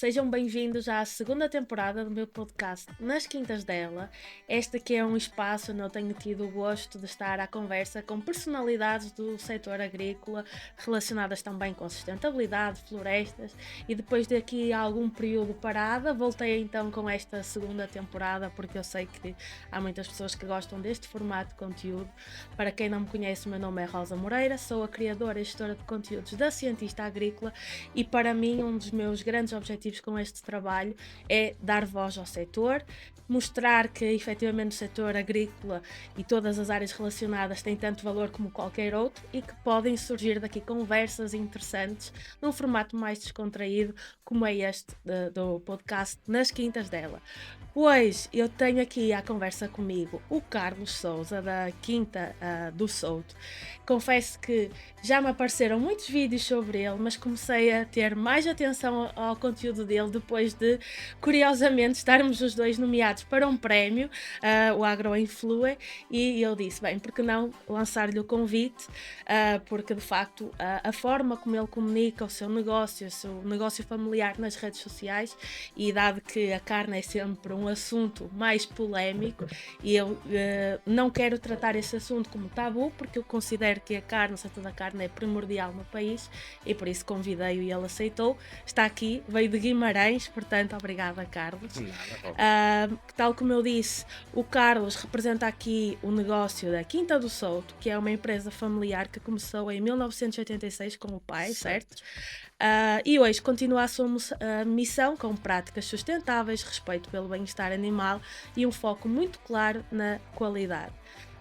Sejam bem-vindos à segunda temporada do meu podcast Nas Quintas dela. Este aqui é um espaço onde eu tenho tido o gosto de estar à conversa com personalidades do setor agrícola relacionadas também com sustentabilidade, florestas, e depois daqui a algum período parada, voltei então com esta segunda temporada porque eu sei que há muitas pessoas que gostam deste formato de conteúdo. Para quem não me conhece, o meu nome é Rosa Moreira, sou a criadora e gestora de conteúdos da Cientista Agrícola e para mim um dos meus grandes objetivos com este trabalho é dar voz ao setor, mostrar que efetivamente o setor agrícola e todas as áreas relacionadas têm tanto valor como qualquer outro e que podem surgir daqui conversas interessantes num formato mais descontraído como é este do podcast Nas Quintas dela. Pois eu tenho aqui à conversa comigo o Carlos Souza da Quinta do Souto. Confesso que já me apareceram muitos vídeos sobre ele, mas comecei a ter mais atenção ao conteúdo dele depois de, curiosamente, estarmos os dois nomeados para um prémio, o AgroInflue, e eu disse, bem, por que não lançar-lhe o convite, porque de facto a forma como ele comunica o seu negócio familiar nas redes sociais, e dado que a carne é sempre um assunto mais polémico, e eu não quero tratar esse assunto como tabu, porque eu considero que a carne, o setor da carne é primordial no país e por isso convidei-o e ele aceitou. Está aqui, veio de Guimarães, portanto, obrigada, Carlos. Tal como eu disse, o Carlos representa aqui o negócio da Quinta do Souto, que é uma empresa familiar que começou em 1986 com o pai, certo? E hoje continua a sua missão com práticas sustentáveis, respeito pelo bem-estar animal e um foco muito claro na qualidade.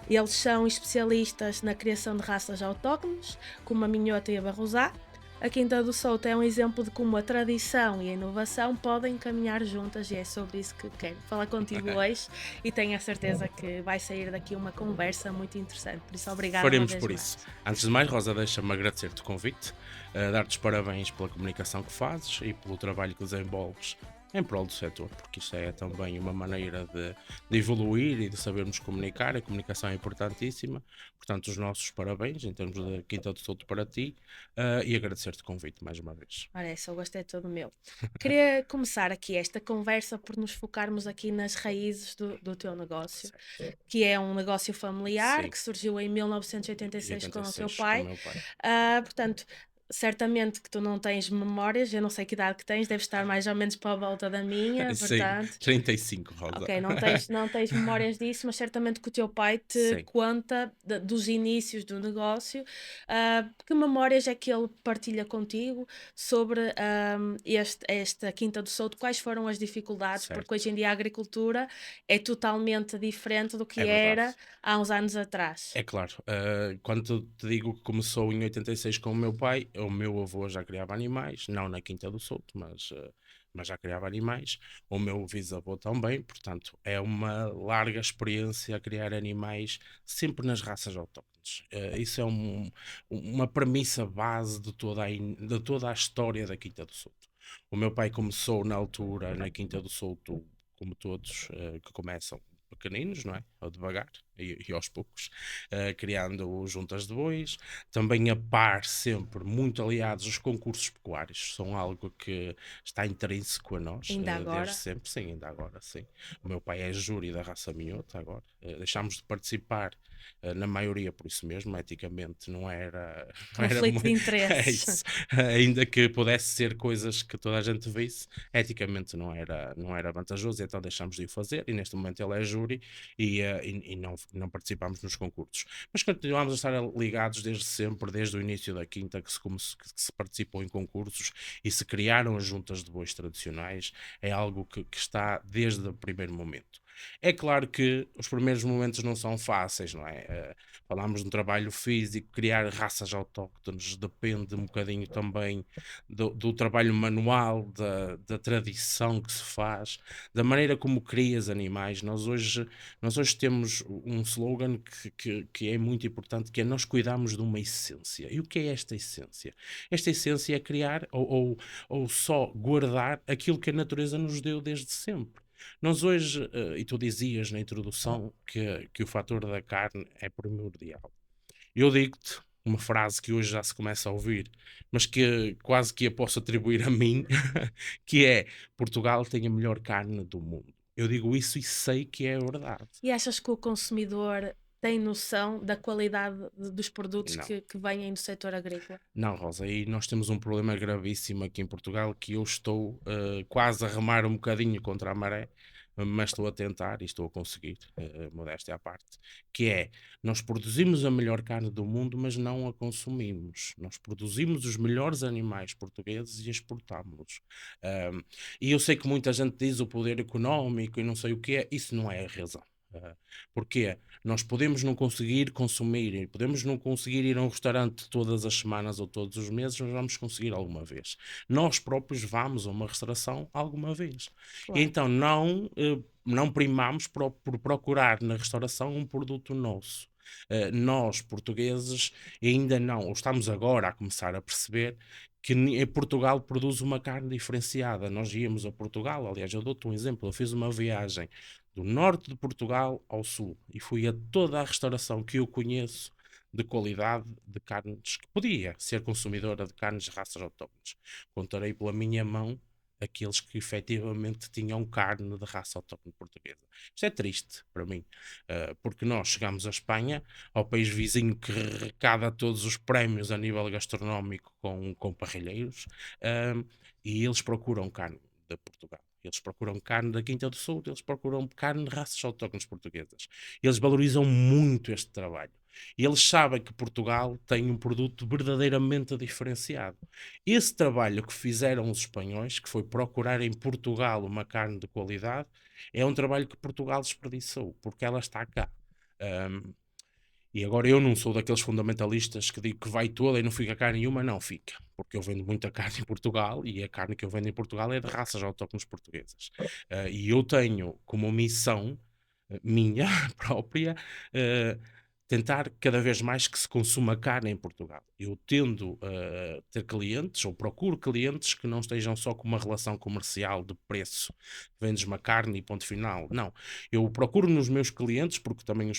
Eles são especialistas na criação de raças autóctones, como a minhota e a barrosá. A Quinta do Souto é um exemplo de como a tradição e a inovação podem caminhar juntas e é sobre isso que quero falar contigo hoje e tenho a certeza que vai sair daqui uma conversa muito interessante. Por isso, obrigada uma Faremos vez por mais. isso. Antes de mais, Rosa, deixa-me agradecer-te o convite, dar-te os parabéns pela comunicação que fazes e pelo trabalho que desenvolves em prol do setor, porque isto é também uma maneira de evoluir e de sabermos comunicar. A comunicação é importantíssima, portanto, os nossos parabéns em termos da Quinta do Souto para ti e agradecer-te o convite mais uma vez. Ora, o gosto é todo meu. Queria começar aqui esta conversa por nos focarmos aqui nas raízes do teu negócio, Certo. que é um negócio familiar Sim, que surgiu em 1986 com o teu 86 com o pai. meu pai. Portanto, certamente que tu não tens memórias, eu não sei que idade que tens, deves estar mais ou menos para a volta da minha, Sim, portanto. 35, Rosa. Ok, não tens memórias disso, mas certamente que o teu pai te Sim. conta dos inícios do negócio. Que memórias é que ele partilha contigo sobre esta Quinta do Souto? Quais foram as dificuldades? Porque Certo. hoje em dia a agricultura é totalmente diferente do que É verdade. era há uns anos atrás. É claro, quando te digo que começou em 86 com o meu pai, o meu avô já criava animais, não na Quinta do Souto, mas já criava animais. O meu bisavô também, portanto, é uma larga experiência a criar animais sempre nas raças autóctones. Isso é uma premissa base de toda a história da Quinta do Souto. O meu pai começou na altura na Quinta do Souto, como todos que começam pequeninos, não é? Ou devagar e aos poucos, criando juntas de bois, também a par sempre muito aliados aos concursos pecuários, são algo que está intrínseco a nós, Ainda desde agora. sempre, sim, ainda agora, sim. O meu pai é júri da raça minhota agora, deixámos de participar na maioria por isso mesmo, eticamente não era, não era Conflito de é interesses. isso, ainda que pudesse ser coisas que toda a gente visse, eticamente não era vantajoso, então deixámos de o fazer e neste momento ele é júri e não participamos nos concursos. Mas continuamos a estar ligados desde sempre, desde o início da Quinta, que se participou em concursos e se criaram as juntas de bois tradicionais, é algo que está desde o primeiro momento. É claro que os primeiros momentos não são fáceis, não é? Falámos de um trabalho físico, criar raças autóctones depende um bocadinho também do trabalho manual, da tradição que se faz, da maneira como crias animais. Nós hoje temos um slogan que é muito importante, que é nós cuidamos de uma essência. E o que é esta essência? Esta essência é criar ou só guardar aquilo que a natureza nos deu desde sempre. Nós hoje, e tu dizias na introdução que o fator da carne é primordial. Eu digo-te, uma frase que hoje já se começa a ouvir, mas que quase que a posso atribuir a mim, que é: Portugal tem a melhor carne do mundo. Eu digo isso e sei que é verdade. E achas que o consumidor tem noção da qualidade dos produtos Não. que vêm do setor agrícola? Não, Rosa, e nós temos um problema gravíssimo aqui em Portugal que eu estou quase a remar um bocadinho contra a maré, mas estou a tentar e estou a conseguir, modéstia à parte, que é, nós produzimos a melhor carne do mundo, mas não a consumimos. Nós produzimos os melhores animais portugueses e exportámos-los. Um, e eu sei que muita gente diz o poder económico e não sei o que é, isso não é a razão. Porquê? Nós podemos não conseguir consumir, podemos não conseguir ir a um restaurante todas as semanas ou todos os meses, mas vamos conseguir alguma vez. Nós próprios vamos a uma restauração alguma vez. E Claro. então não primamos por procurar na restauração um produto nosso. Nós, portugueses, ainda não, ou estamos agora a começar a perceber que em Portugal produz uma carne diferenciada. Nós íamos a Portugal, aliás, eu dou-te um exemplo, eu fiz uma viagem do norte de Portugal ao sul e fui a toda a restauração que eu conheço de qualidade de carnes, que podia ser consumidora de carnes de raças autóctones. Contarei pela minha mão aqueles que efetivamente tinham carne de raça autóctone portuguesa. Isto é triste para mim, porque nós chegamos à Espanha, ao país vizinho que arrecada todos os prémios a nível gastronómico com parrilheiros, e eles procuram carne de Portugal. Eles procuram carne da Quinta do Sul, eles procuram carne de raças autóctones portuguesas. Eles valorizam muito este trabalho. E eles sabem que Portugal tem um produto verdadeiramente diferenciado. Esse trabalho que fizeram os espanhóis, que foi procurar em Portugal uma carne de qualidade, é um trabalho que Portugal desperdiçou, porque ela está cá. Um, e agora eu não sou daqueles fundamentalistas que digo que vai toda e não fica cá nenhuma, não fica. Porque eu vendo muita carne em Portugal e a carne que eu vendo em Portugal é de raças autóctones portuguesas. E eu tenho como missão minha própria tentar cada vez mais que se consuma carne em Portugal. Eu tendo a ter clientes, ou procuro clientes que não estejam só com uma relação comercial de preço, vendes uma carne e ponto final. Não, eu procuro nos meus clientes, porque também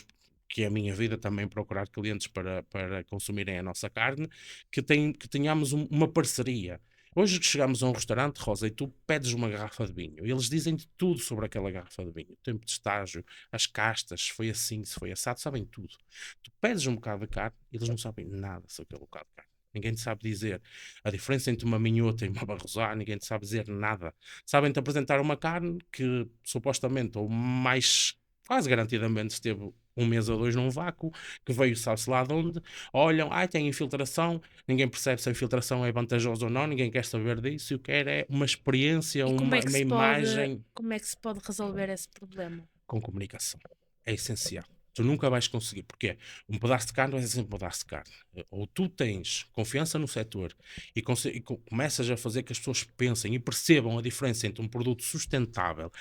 que é a minha vida também procurar clientes para consumirem a nossa carne, que tenhamos uma parceria. Hoje que chegamos a um restaurante, Rosa, e tu pedes uma garrafa de vinho, eles dizem-te tudo sobre aquela garrafa de vinho, o tempo de estágio, as castas, se foi assim, se foi assado, sabem tudo. Tu pedes um bocado de carne, eles não sabem nada sobre aquele bocado de carne. Ninguém te sabe dizer a diferença entre uma minhota e uma barrosá, ninguém te sabe dizer nada. Sabem-te apresentar uma carne que supostamente, ou mais quase garantidamente, esteve um mês ou dois num vácuo, que veio sabe-se lá de onde, olham, tem infiltração, ninguém percebe se a infiltração é vantajosa ou não, ninguém quer saber disso, e o que quer é uma experiência, E uma imagem como é que se pode resolver esse problema? com comunicação. É essencial. Tu nunca vais conseguir, porque um pedaço de carne vai ser sempre um pedaço de carne. Ou tu tens confiança no setor e começas a fazer que as pessoas pensem e percebam a diferença entre um produto sustentável,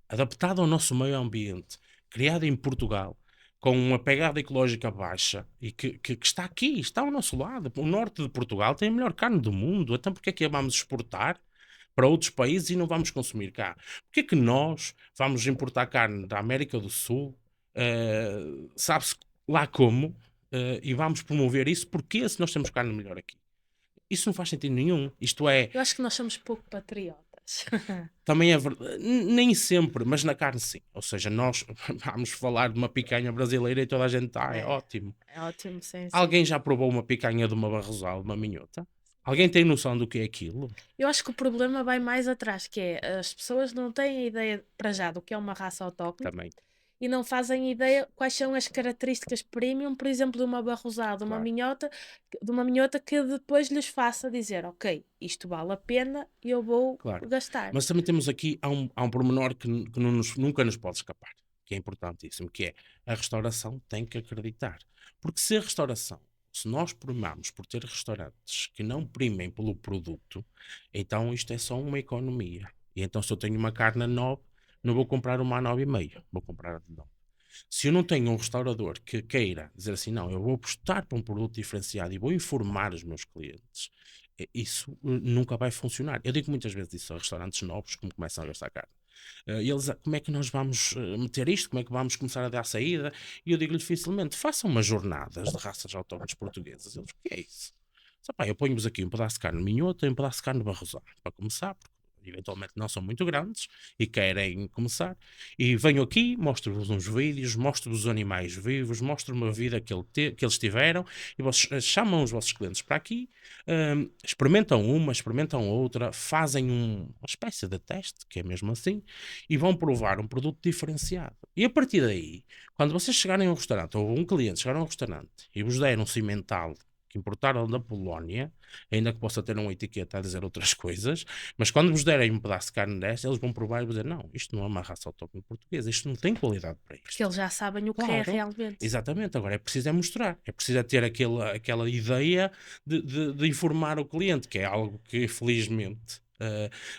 adaptado ao nosso meio ambiente, criado em Portugal, com uma pegada ecológica baixa e que está aqui, está ao nosso lado. O norte de Portugal tem a melhor carne do mundo, então porque é que a vamos exportar para outros países e não vamos consumir cá? Porque é que nós vamos importar carne da América do Sul, sabe-se lá como, e vamos promover isso? Porque se nós temos carne melhor aqui? Isso não faz sentido nenhum. Isto é, Eu acho que nós somos pouco patriotas. também é verdade, nem sempre, mas na carne sim. Ou seja, nós vamos falar de uma picanha brasileira e toda a gente está, é É, ótimo. é ótimo, sim, sim. Alguém já provou uma picanha de uma barrosal, de uma minhota? Alguém tem noção do que é aquilo? Eu acho que o problema vai mais atrás, que é as pessoas não têm ideia para já do que é uma raça autóctone Também, e não fazem ideia quais são as características premium, por exemplo, de uma barrosada, claro. de uma minhota que depois lhes faça dizer, ok, isto vale a pena e eu vou Claro. gastar. Mas também temos aqui, há um pormenor que nunca nos pode escapar, que é importantíssimo, que é a restauração tem que acreditar. Porque se a restauração, se nós primamos por ter restaurantes que não primem pelo produto, então isto é só uma economia. E então se eu tenho uma carne a 9, não vou comprar uma a 9,5, vou comprar a de 9. Se eu não tenho um restaurador que queira dizer assim, não, eu vou apostar para um produto diferenciado e vou informar os meus clientes, isso nunca vai funcionar. Eu digo muitas vezes isso a restaurantes novos que me começam a gastar caro. E eles, como é que nós vamos meter isto? Como é que vamos começar a dar saída? E eu digo-lhe dificilmente, façam umas jornadas de raças autóctones portuguesas. Eles, o que é isso? Só, pá, eu ponho-vos aqui um pedaço de carne minhota e um pedaço de carne barrosão, para começar, porque eventualmente não são muito grandes e querem começar. E venho aqui, mostro-vos uns vídeos, mostro-vos os animais vivos, mostro-me a vida que eles tiveram, e vocês chamam os vossos clientes para aqui, experimentam uma, experimentam outra, fazem uma espécie de teste, que é mesmo assim, e vão provar um produto diferenciado. E a partir daí, quando vocês chegarem a um restaurante, ou um cliente chegar a um restaurante e vos der um cimental que importaram da Polónia, ainda que possa ter uma etiqueta a dizer outras coisas, mas quando vos derem um pedaço de carne desta, eles vão provar e vão dizer, não, isto não é uma raça autóctone portuguesa, isto não tem qualidade para Porque isto. eles já sabem o que é Claro, realmente. exatamente, agora é preciso mostrar, é preciso ter aquela ideia de informar o cliente, que é algo que felizmente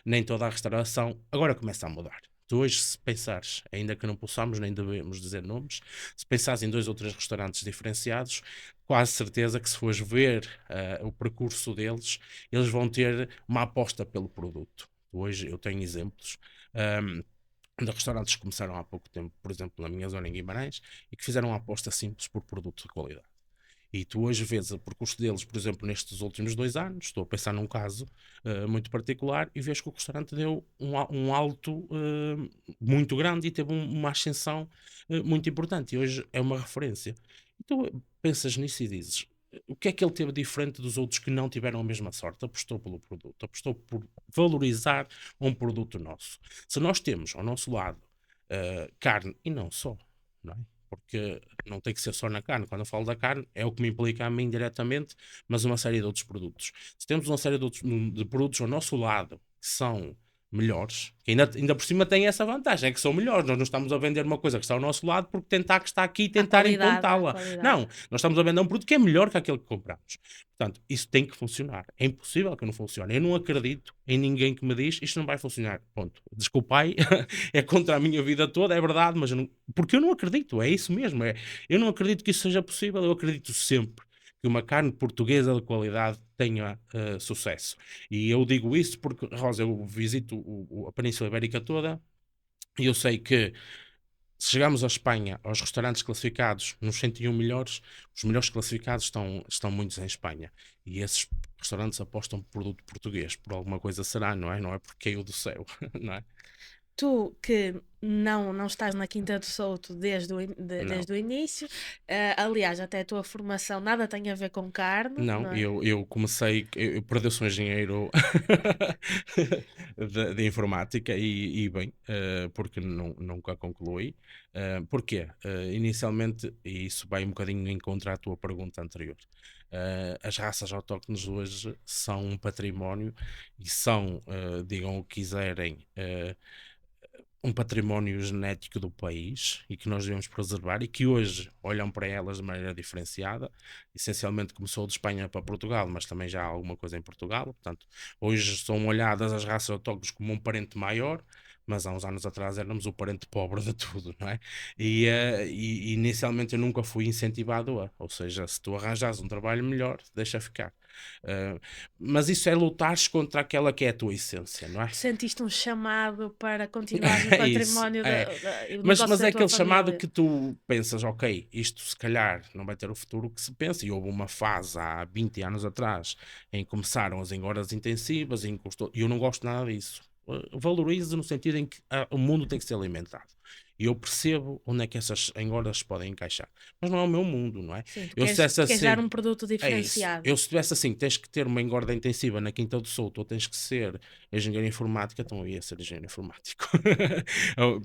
nem toda a restauração agora começa a mudar. Tu hoje, se pensares, ainda que não possamos nem devemos dizer nomes, se pensares em 2 ou 3 restaurantes diferenciados, quase certeza que se fores ver o percurso deles, eles vão ter uma aposta pelo produto. Hoje eu tenho exemplos de restaurantes que começaram há pouco tempo, por exemplo, na minha zona em Guimarães, e que fizeram uma aposta simples por produto de qualidade. E tu hoje vês o percurso deles, por exemplo, nestes últimos 2 anos, estou a pensar num caso muito particular, e vês que o restaurante deu um alto muito grande e teve uma ascensão muito importante. E hoje é uma referência. Então pensas nisso e dizes, o que é que ele teve diferente dos outros que não tiveram a mesma sorte? Apostou pelo produto, apostou por valorizar um produto nosso. Se nós temos ao nosso lado carne, e não só, não é? Porque não tem que ser só na carne. Quando eu falo da carne, é o que me implica a mim diretamente, mas uma série de outros produtos. Se temos uma série de produtos ao nosso lado que são melhores, que ainda por cima tem essa vantagem, é que são melhores. Nós não estamos a vender uma coisa que está ao nosso lado porque tentar que está aqui e À tentar qualidade, à implantá-la. qualidade. Não, nós estamos a vender um produto que é melhor que aquele que compramos. Portanto, isso tem que funcionar. É impossível que não funcione. Eu não acredito em ninguém que me diz isto não vai funcionar. Ponto. Desculpai, é contra a minha vida toda, é verdade, mas porque eu não acredito, é isso mesmo. Eu não acredito que isso seja possível, eu acredito sempre que uma carne portuguesa de qualidade tenha sucesso. E eu digo isso porque, Rosa, eu visito a Península Ibérica toda e eu sei que se chegarmos à Espanha, aos restaurantes classificados nos 101 melhores, os melhores classificados estão muitos em Espanha. E esses restaurantes apostam por produto português. Por alguma coisa será, não é? Não é porque caiu do céu, não é? Tu que não estás na Quinta do Souto Não. desde o início, aliás, até a tua formação nada tem a ver com carne, Não, não é? eu comecei, eu perdeu-se um engenheiro de informática e bem, porque nunca concluí. Porquê? Inicialmente, e isso vai um bocadinho em contra à tua pergunta anterior, as raças autóctones hoje são um património e são, digam o que quiserem, um património genético do país e que nós devemos preservar e que hoje olham para elas de maneira diferenciada. Essencialmente começou de Espanha para Portugal, mas também já há alguma coisa em Portugal. Portanto, hoje são olhadas as raças autóctones como um parente maior, mas há uns anos atrás éramos o parente pobre de tudo, não é? E inicialmente eu nunca fui incentivado ou seja, se tu arranjas um trabalho melhor, deixa ficar. Uh, mas isso é lutares contra aquela que é a tua essência, não é? Sentiste um chamado para continuar no É isso, património é. e o Mas negócio é da tua aquele chamado família. que tu pensas, ok, isto se calhar não vai ter o futuro que se pensa, e houve uma fase há 20 anos atrás em que começaram as engordas intensivas, e eu não gosto nada disso. Valorizo no sentido em que o mundo tem que ser alimentado. E eu percebo onde é que essas engordas podem encaixar. Mas não é o meu mundo, não é? Sim, Eu se dissesse tu queres dar assim, um produto é isso. diferenciado. Eu se tivesse assim, tens que ter uma engorda intensiva na Quinta do Souto ou tens que ser engenheiro informático, então eu ia ser engenheiro informático.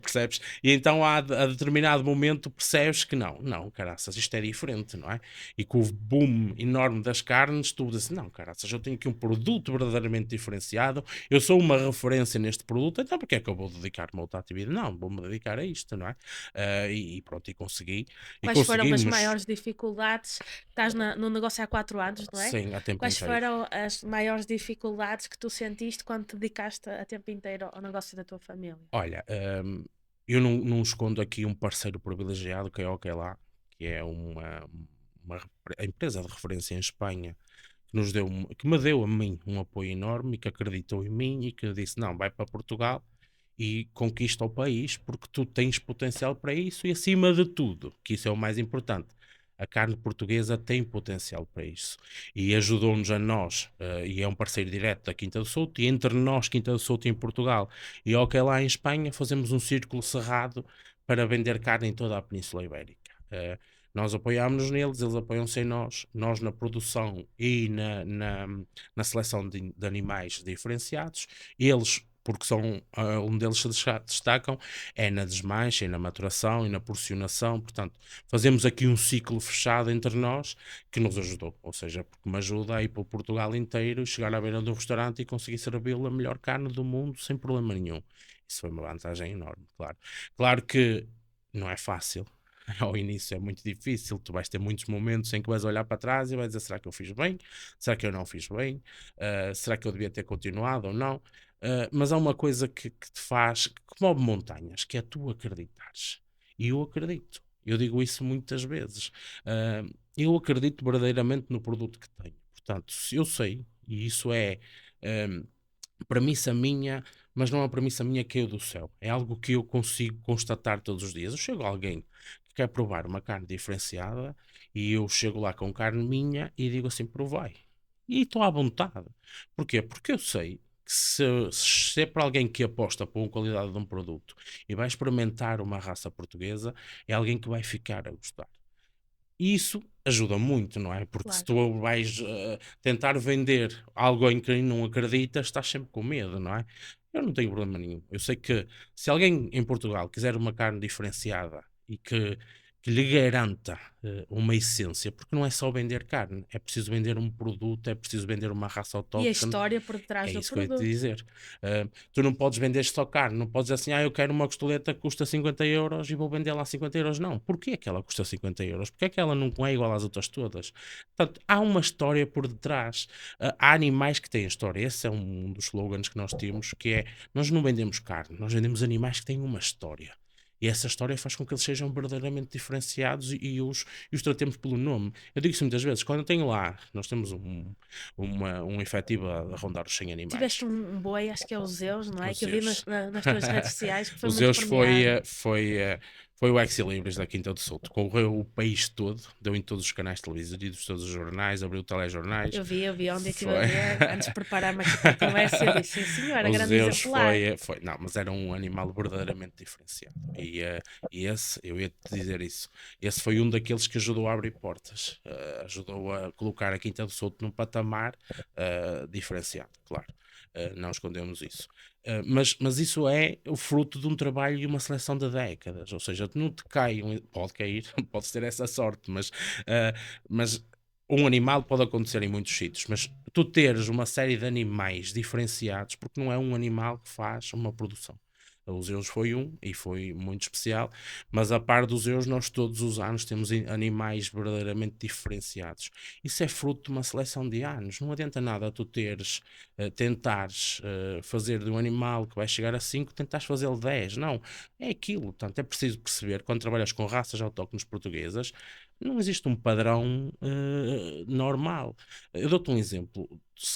Percebes? E então a determinado momento percebes que não, caraças, isto é diferente, não é? E com o boom enorme das carnes, tu dizes, não, caraças, eu tenho aqui um produto verdadeiramente diferenciado, eu sou uma referência neste produto, então porque é que eu vou dedicar-me a outra atividade? Não, vou-me dedicar a isto, não é? E pronto, e consegui. E Quais foram as conseguimos, maiores dificuldades? Estás no negócio há 4 anos, não é? sim, a tempo Quais inteiro. foram as maiores dificuldades que tu sentiste quando te dedicaste a tempo inteiro ao negócio da tua família? Olha, eu não escondo aqui um parceiro privilegiado que é o Lá, que é a empresa de referência em Espanha que me deu a mim um apoio enorme e que acreditou em mim e que disse: não, vai para Portugal e conquista o país, porque tu tens potencial para isso e, acima de tudo, que isso é o mais importante, a carne portuguesa tem potencial para isso e ajudou-nos a nós, e é um parceiro direto da Quinta do Souto, e entre nós, Quinta do Souto em Portugal e OK lá em Espanha, fazemos um círculo cerrado para vender carne em toda a Península Ibérica. Nós apoiámos-nos neles, eles apoiam-se em nós, nós na produção e na seleção de animais diferenciados, eles, porque são, um deles se destacam, é na desmancha, e na maturação e na porcionação, portanto, fazemos aqui um ciclo fechado entre nós que nos ajudou, ou seja, porque me ajuda a ir para o Portugal inteiro e chegar à beira do restaurante e conseguir servir a melhor carne do mundo sem problema nenhum. Isso foi uma vantagem enorme, claro. Claro que não é fácil. Ao início é muito difícil, tu vais ter muitos momentos em que vais olhar para trás e vais dizer, será que eu fiz bem? Será que eu não fiz bem? Será que eu devia ter continuado ou não? Mas há uma coisa que te faz, que move montanhas, que é tu acreditares. E eu acredito. Eu digo isso muitas vezes. Eu acredito verdadeiramente no produto que tenho. Portanto, se eu sei, e isso é premissa minha, mas não é uma premissa minha que caiu do céu. É algo que eu consigo constatar todos os dias. Eu chego a alguém que quer provar uma carne diferenciada e eu chego lá com carne minha e digo assim, provai. E estou à vontade. Porquê? Porque eu sei que se é para alguém que aposta por uma qualidade de um produto e vai experimentar uma raça portuguesa, é alguém que vai ficar a gostar. E isso ajuda muito, não é? Porque se Claro. tu vais tentar vender algo em que não acreditas, estás sempre com medo, não é? Eu não tenho problema nenhum. Eu sei que se alguém em Portugal quiser uma carne diferenciada e que lhe garanta uma essência, porque não é só vender carne, é preciso vender um produto, é preciso vender uma raça E a autóctone. história por detrás É do isso que eu ia te produto. dizer. Tu não podes vender só carne, não podes dizer assim, eu quero uma costeleta que custa 50 euros e vou vender lá 50 euros. Não, porquê que ela custa 50 euros? Porquê que ela não é igual às outras todas? Portanto, há uma história por detrás. Há animais que têm história. Esse é um dos slogans que nós temos, que é, nós não vendemos carne, nós vendemos animais que têm uma história. E essa história faz com que eles sejam verdadeiramente diferenciados e os tratemos pelo nome. Eu digo isso muitas vezes, quando eu tenho lá, nós temos um efetivo a rondar os 100 Tiveste animais. um boi, acho que é o Zeus, não é? Os Que eu vi Zeus. nas tuas redes sociais que foi Os muito Zeus foi, premiado. foi o ex-libris da Quinta do Souto. Correu o país todo, deu em todos os canais televisivos, todos os jornais, abriu telejornais. Eu vi onde eu estive a Foi. ver, antes de preparar-me aqui para a conversa, eu disse, sim senhora, Os grande Zeus exemplar. foi. Não, mas era um animal verdadeiramente diferenciado. E esse, eu ia te dizer isso. Esse foi um daqueles que ajudou a abrir portas. Ajudou a colocar a Quinta do Souto num patamar diferenciado, claro. Não escondemos isso. Mas isso é o fruto de um trabalho e uma seleção de décadas. Ou seja, não te cai, pode cair, podes ter essa sorte, mas um animal pode acontecer em muitos sítios, mas tu teres uma série de animais diferenciados, porque não é um animal que faz uma produção. Os Zeus foi um e foi muito especial, mas a par dos Zeus, nós todos os anos temos animais verdadeiramente diferenciados. Isso é fruto de uma seleção de anos. Não adianta nada tu tentares fazer de um animal que vai chegar a 5, tentares fazê-lo 10. Não, é aquilo. Portanto, é preciso perceber, quando trabalhas com raças autóctones portuguesas, não existe um padrão normal. Eu dou-te um exemplo.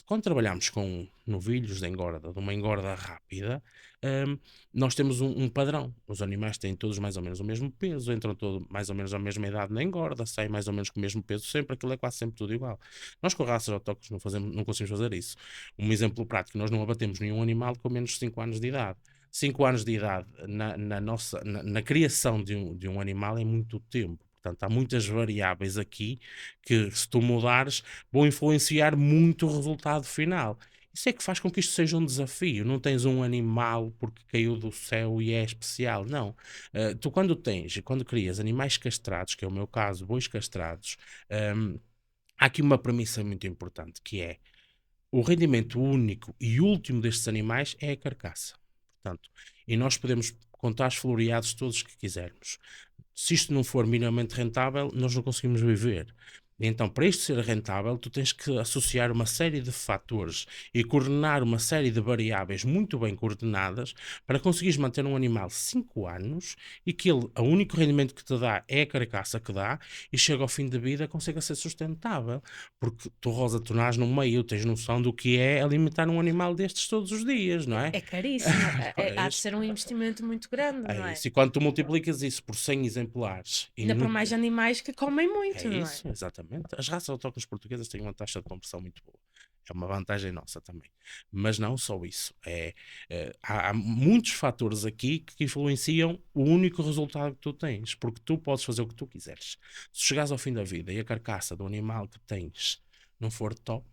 Quando trabalhamos com novilhos de engorda, de uma engorda rápida, hum, nós temos um padrão. Os animais têm todos mais ou menos o mesmo peso, entram todos mais ou menos à mesma idade na engorda, saem mais ou menos com o mesmo peso sempre, aquilo é quase sempre tudo igual. Nós com raças autóctones não conseguimos fazer isso. Um exemplo prático, nós não abatemos nenhum animal com menos de 5 anos de idade. 5 anos de idade na criação de um animal é muito tempo. Portanto, há muitas variáveis aqui que, se tu mudares, vão influenciar muito o resultado final. Isso é que faz com que isto seja um desafio. Não tens um animal porque caiu do céu e é especial. Não. Tu, quando crias animais castrados, que é o meu caso, bois castrados, há aqui uma premissa muito importante, que é o rendimento único e último destes animais é a carcaça. Portanto, e nós podemos contar os floreados todos que quisermos. Se isto não for minimamente rentável, nós não conseguimos viver. Então, para isto ser rentável, tu tens que associar uma série de fatores e coordenar uma série de variáveis muito bem coordenadas para conseguires manter um animal 5 anos e que ele, o único rendimento que te dá é a carcaça que dá e chega ao fim de vida consiga ser sustentável. Porque tu, Rosa, tu nasces no meio, tens noção do que é alimentar um animal destes todos os dias, não é? É caríssimo, há de Pois, ser um investimento muito grande, é não é? isso. E quando tu multiplicas isso por 100 exemplares e Ainda para no, mais animais que comem é muito, não é? isso, exatamente. As raças autóctones portuguesas têm uma taxa de conversão muito boa. É uma vantagem nossa também. Mas não só isso. Há muitos fatores aqui que influenciam o único resultado que tu tens. Porque tu podes fazer o que tu quiseres. Se chegares ao fim da vida e a carcaça do animal que tens não for top,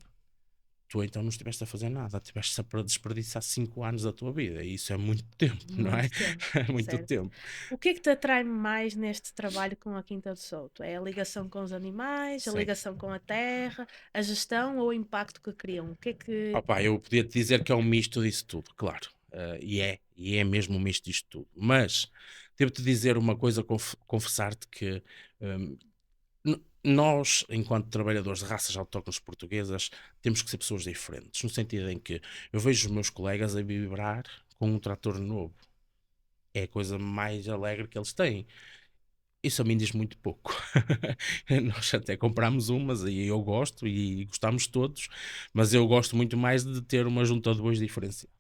tu então não estiveste a fazer nada, estiveste a desperdiçar 5 anos da tua vida, e isso é muito tempo, não é? Muito tempo, É muito certo? tempo. O que é que te atrai mais neste trabalho com a Quinta do Souto? É a ligação com os animais, a Sim. ligação com a terra, a gestão ou o impacto que criam? O que é que. Opa, eu podia te dizer que é um misto disso tudo, claro. E é mesmo um misto disto tudo. Mas devo-te dizer uma coisa, confessar-te que hum, nós, enquanto trabalhadores de raças autóctones portuguesas, temos que ser pessoas diferentes, no sentido em que eu vejo os meus colegas a vibrar com um trator novo. É a coisa mais alegre que eles têm. Isso a mim diz muito pouco. Nós até compramos umas e eu gosto e gostamos todos, mas eu gosto muito mais de ter uma junta de bois diferenciada.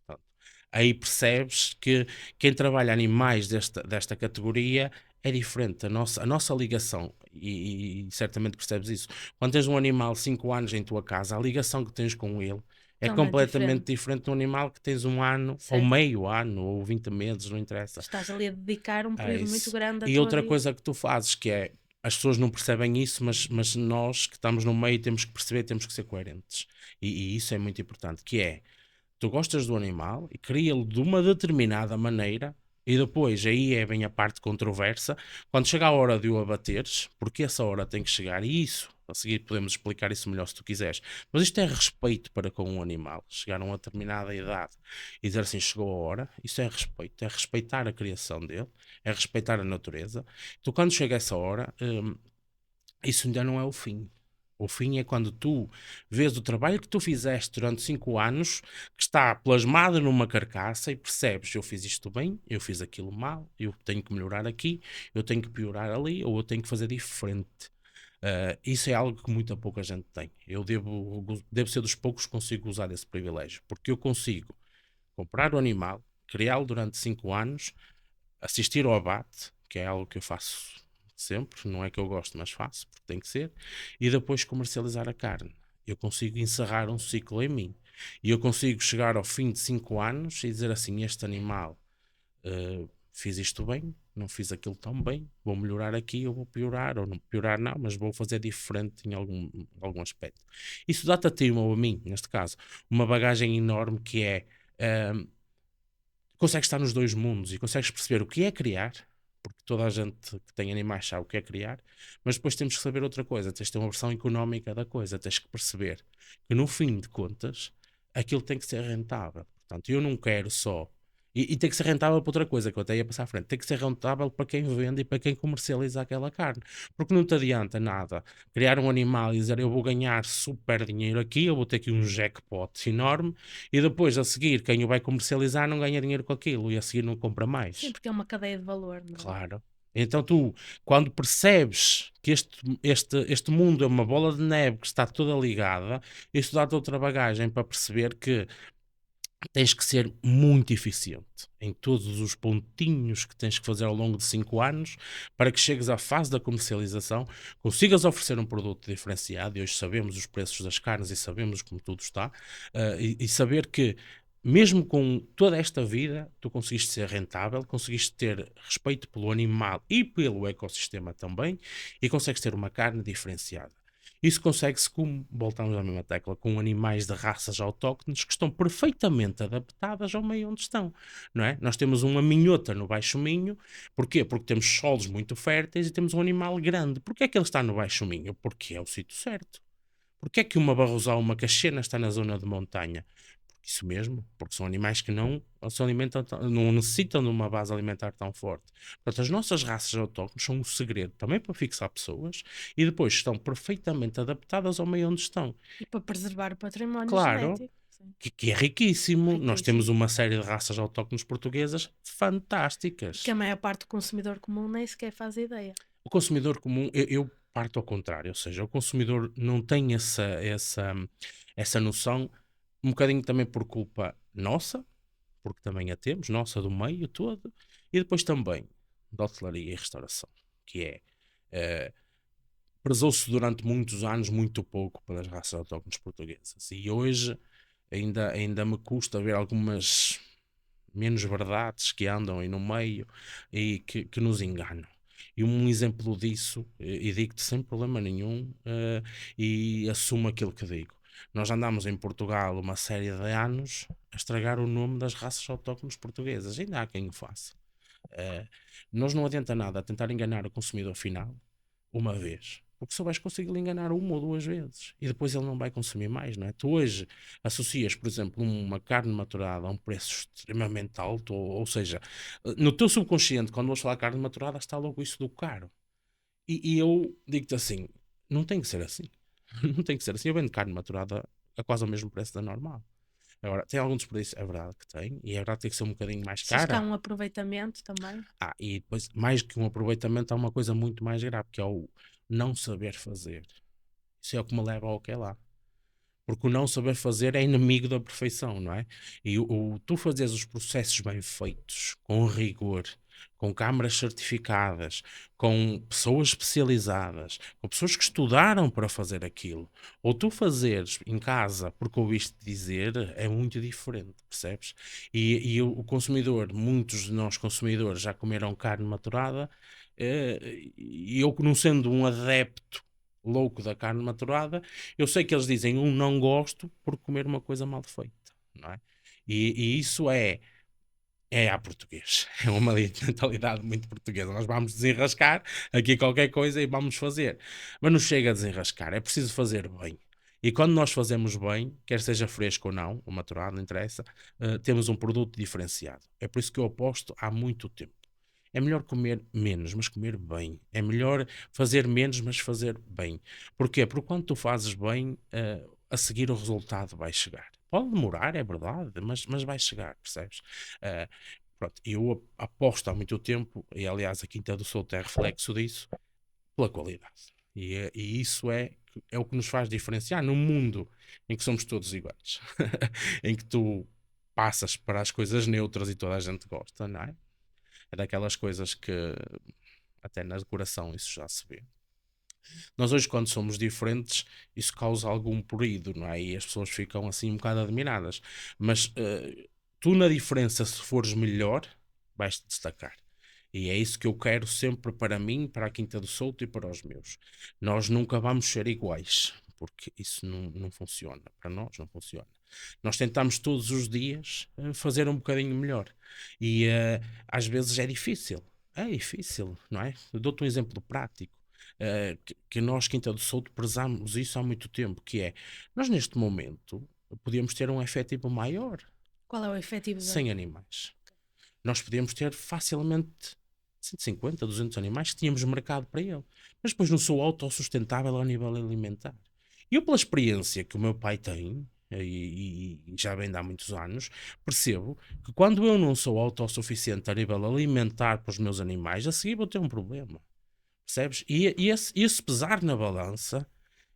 Portanto, aí percebes que quem trabalha animais desta categoria é diferente. A nossa ligação, e certamente percebes isso, quando tens um animal 5 anos em tua casa, a ligação que tens com ele é Totalmente completamente diferente, diferente de um animal que tens 1 ano, ou certo? meio ano, ou 20 meses, não interessa. Estás ali a dedicar um É período muito isso. grande da E tua outra vida. coisa que tu fazes, que é, as pessoas não percebem isso, mas nós que estamos no meio temos que perceber, temos que ser coerentes. E isso é muito importante, que é, tu gostas do animal e cria-lo de uma determinada maneira e depois aí é bem a parte controversa, quando chega a hora de o abateres, porque essa hora tem que chegar, e isso, a seguir podemos explicar isso melhor se tu quiseres, mas isto é respeito para com um animal, chegar a uma determinada idade e dizer assim, chegou a hora, isso é respeito, é respeitar a criação dele, é respeitar a natureza. Então quando chega essa hora, isso ainda não é o fim. O fim é quando tu vês o trabalho que tu fizeste durante 5 anos, que está plasmado numa carcaça e percebes, eu fiz isto bem, eu fiz aquilo mal, eu tenho que melhorar aqui, eu tenho que piorar ali, ou eu tenho que fazer diferente. Isso é algo que muita pouca gente tem. Eu devo ser dos poucos que consigo usar esse privilégio, porque eu consigo comprar o animal, criá-lo durante 5 anos, assistir ao abate, que é algo que eu faço sempre, não é que eu gosto, mas faço, porque tem que ser, e depois comercializar a carne. Eu consigo encerrar um ciclo em mim. E eu consigo chegar ao fim de 5 anos e dizer assim: este animal, fiz isto bem, não fiz aquilo tão bem, vou melhorar aqui, ou vou piorar, ou não piorar, não, mas vou fazer diferente em algum aspecto. Isso dá-te a ti ou a mim, neste caso, uma bagagem enorme que é. Uh, Consegues estar nos dois mundos e consegues perceber o que é criar, porque toda a gente que tem animais sabe o que é criar, mas depois temos que saber outra coisa, tens de ter uma versão económica da coisa, tens que perceber que no fim de contas aquilo tem que ser rentável. Portanto, eu não quero só. E tem que ser rentável para outra coisa, que eu até ia passar à frente. Tem que ser rentável para quem vende e para quem comercializa aquela carne. Porque não te adianta nada criar um animal e dizer eu vou ganhar super dinheiro aqui, eu vou ter aqui um jackpot enorme, e depois a seguir quem o vai comercializar não ganha dinheiro com aquilo e a seguir não compra Sim, mais. porque é uma cadeia de valor, não é? Claro. Então tu, quando percebes que este mundo é uma bola de neve que está toda ligada, isso dá-te outra bagagem para perceber que tens que ser muito eficiente em todos os pontinhos que tens que fazer ao longo de 5 anos para que chegues à fase da comercialização, consigas oferecer um produto diferenciado, e hoje sabemos os preços das carnes e sabemos como tudo está, e saber que mesmo com toda esta vida, tu conseguiste ser rentável, conseguiste ter respeito pelo animal e pelo ecossistema também, e consegues ter uma carne diferenciada. Isso consegue-se, como voltamos à mesma tecla, com animais de raças autóctones que estão perfeitamente adaptadas ao meio onde estão, não é? Nós temos uma minhota no Baixo Minho, porquê? Porque temos solos muito férteis e temos um animal grande. Porquê é que ele está no Baixo Minho? Porque é o sítio certo. Porquê é que uma barrosal, uma cachena está na zona de montanha? Isso mesmo, porque são animais que não se alimentam, não necessitam de uma base alimentar tão forte. Portanto, as nossas raças autóctones são um segredo também para fixar pessoas e depois estão perfeitamente adaptadas ao meio onde estão. E para preservar o património Claro, genético. Sim. que é riquíssimo. Nós temos Riquíssimo. uma série de raças autóctones portuguesas E que fantásticas. a maior parte do consumidor comum nem sequer faz ideia. O consumidor comum, eu parto ao contrário, ou seja, o consumidor não tem essa noção, um bocadinho também por culpa nossa, porque também a temos, nossa do meio todo, e depois também da hotelaria e restauração, que é, prezou-se durante muitos anos muito pouco pelas raças autóctones portuguesas, e hoje ainda me custa ver algumas menos verdades que andam aí no meio e que nos enganam. E um exemplo disso, e digo-te sem problema nenhum, e assumo aquilo que digo. Nós andamos em Portugal uma série de anos a estragar o nome das raças autóctones portuguesas. Ainda há quem o faça. Eh, Nós não adianta nada tentar enganar o consumidor final uma vez, porque só vais conseguir enganar uma ou duas vezes e depois ele não vai consumir mais, não é? Tu hoje associas, por exemplo, uma carne maturada a um preço extremamente alto, ou seja, no teu subconsciente, quando vais falar de carne maturada, está logo isso do caro. E eu digo-te assim: não tem que ser assim. Não tem que ser assim. Eu vendo carne maturada a quase ao mesmo preço da normal. Agora, tem algum desperdício? É verdade que tem, e é verdade que tem que ser um bocadinho mais Achas que há cara. um aproveitamento também? E depois, mais que um aproveitamento, há uma coisa muito mais grave, que é o não saber fazer. Isso é o que me leva ao que é lá. Porque o não saber fazer é inimigo da perfeição, não é? E tu fazeres os processos bem feitos, com rigor, com câmaras certificadas, com pessoas especializadas, com pessoas que estudaram para fazer aquilo, ou tu fazeres em casa porque ouviste dizer, é muito diferente, percebes? E o consumidor, muitos de nós consumidores já comeram carne maturada, e eu, não sendo um adepto louco da carne maturada, eu sei que eles dizem um não gosto por comer uma coisa mal feita, não é? E isso é à português. É uma mentalidade muito portuguesa. Nós vamos desenrascar aqui qualquer coisa e vamos fazer. Mas não chega a desenrascar. É preciso fazer bem. E quando nós fazemos bem, quer seja fresco ou não, ou maturado, não interessa, temos um produto diferenciado. É por isso que eu aposto há muito tempo. É melhor comer menos, mas comer bem. É melhor fazer menos, mas fazer bem. Porquê? Porque quando tu fazes bem, a seguir o resultado vai chegar. Pode demorar, é verdade, mas vai chegar, percebes? Uh, Pronto, eu aposto há muito tempo, e aliás a Quinta do Souto é reflexo disso, pela qualidade. E isso é o que nos faz diferenciar num mundo em que somos todos iguais. Em que tu passas para as coisas neutras e toda a gente gosta, não é? É daquelas coisas que até na decoração isso já se vê. Nós hoje, quando somos diferentes, isso causa algum prurido, não é? E as pessoas ficam assim um bocado admiradas. Mas tu, na diferença, se fores melhor, vais-te destacar. E é isso que eu quero sempre para mim, para a Quinta do Souto e para os meus. Nós nunca vamos ser iguais, porque isso não funciona. Para nós não funciona. Nós tentamos todos os dias fazer um bocadinho melhor. E às vezes é difícil. É difícil, não é? Eu dou-te um exemplo prático. Que nós, Quinta do Souto, prezamos isso há muito tempo, que é, nós neste momento podíamos ter um efetivo maior Qual é o efetivo sem animais. Nós podíamos ter facilmente 150, 200 animais que tínhamos mercado para ele. Mas depois não sou autossustentável ao nível alimentar. E eu, pela experiência que o meu pai tem, e já vem de há muitos anos, percebo que quando eu não sou autossuficiente a nível alimentar para os meus animais, a seguir vou ter um problema. Percebes? E esse pesar na balança